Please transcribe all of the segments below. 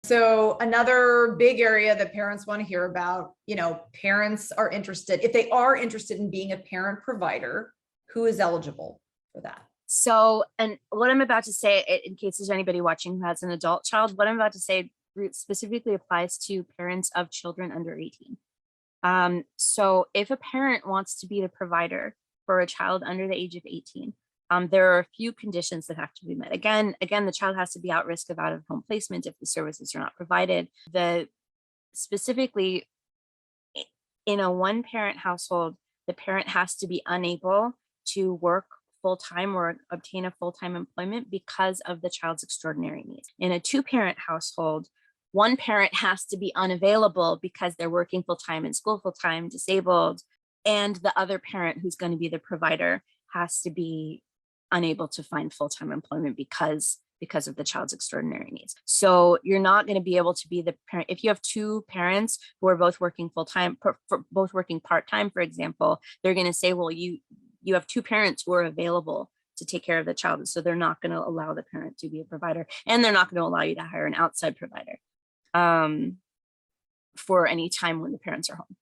So another big area that parents want to hear about, parents are interested, if they are interested in being a parent provider, who is eligible for that? So, and what I'm about to say, in case there's anybody watching who has an adult child, what I'm about to say specifically applies to parents of children under 18. So if a parent wants to be the provider for a child under the age of 18, there are a few conditions that have to be met. Again, the child has to be at risk of out-of-home placement if the services are not provided. Specifically, in a one-parent household, the parent has to be unable to work full-time or obtain a full-time employment because of the child's extraordinary needs. In a two-parent household, one parent has to be unavailable because they're working full-time in school full-time, disabled, and the other parent who's going to be the provider has to be unable to find full-time employment because of the child's extraordinary needs. So you're not going to be able to be the parent. If you have two parents who are both working full-time, both working part-time, for example, they're going to say, well, you have two parents who are available to take care of the child. So they're not going to allow the parent to be a provider, and they're not going to allow you to hire an outside provider for any time when the parents are home.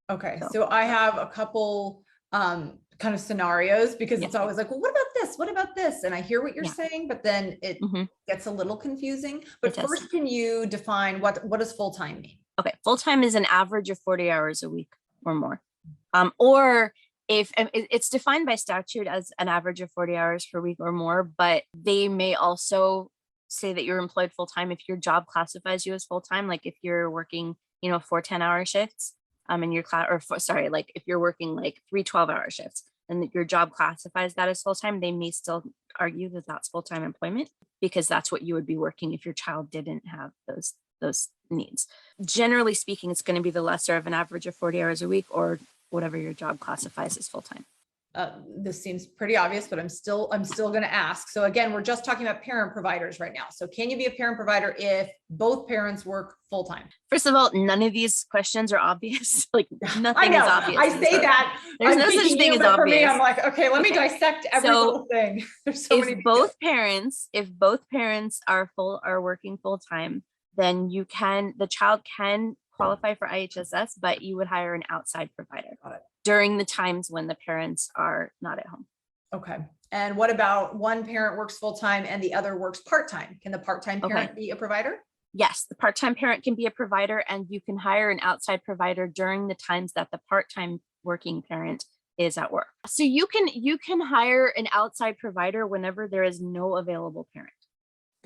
Okay. So I have a couple kind of scenarios, because it's always like, well, what about this? What about this? And I hear what you're saying, but then it gets a little confusing. But first, can you define what does full-time mean? Okay. Full-time is an average of 40 hours a week or more. Or if it's defined by statute as an average of 40 hours per week or more, but they may also say that you're employed full-time if your job classifies you as full-time. Like if you're working, 4 10-hour shifts, in your class, like if you're working like 3 12-hour shifts and your job classifies that as full-time, they may still argue that that's full-time employment because that's what you would be working if your child didn't have those needs. Generally speaking, it's going to be the lesser of an average of 40 hours a week or whatever your job classifies as full-time. This seems pretty obvious, but I'm still going to ask. So again, we're just talking about parent providers right now. So can you be a parent provider if both parents work full-time? First of all, none of these questions are obvious. Like nothing is obvious. I say that. There's no such thing as obvious. For me, I'm like, okay, let me dissect every little thing. There's so many. If both parents are working full-time, then the child can qualify for IHSS, but you would hire an outside provider during the times when the parents are not at home. Okay. And what about one parent works full-time and the other works part-time? Can the part-time parent be a provider? Yes, the part-time parent can be a provider, and you can hire an outside provider during the times that the part-time working parent is at work. So you can hire an outside provider whenever there is no available parent.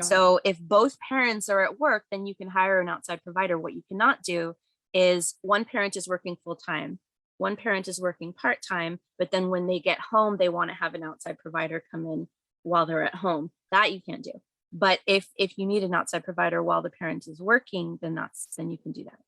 So if both parents are at work, then you can hire an outside provider. What you cannot do is one parent is working full-time, one parent is working part-time, but then when they get home, they want to have an outside provider come in while they're at home. That you can't do. But if you need an outside provider while the parent is working, then you can do that.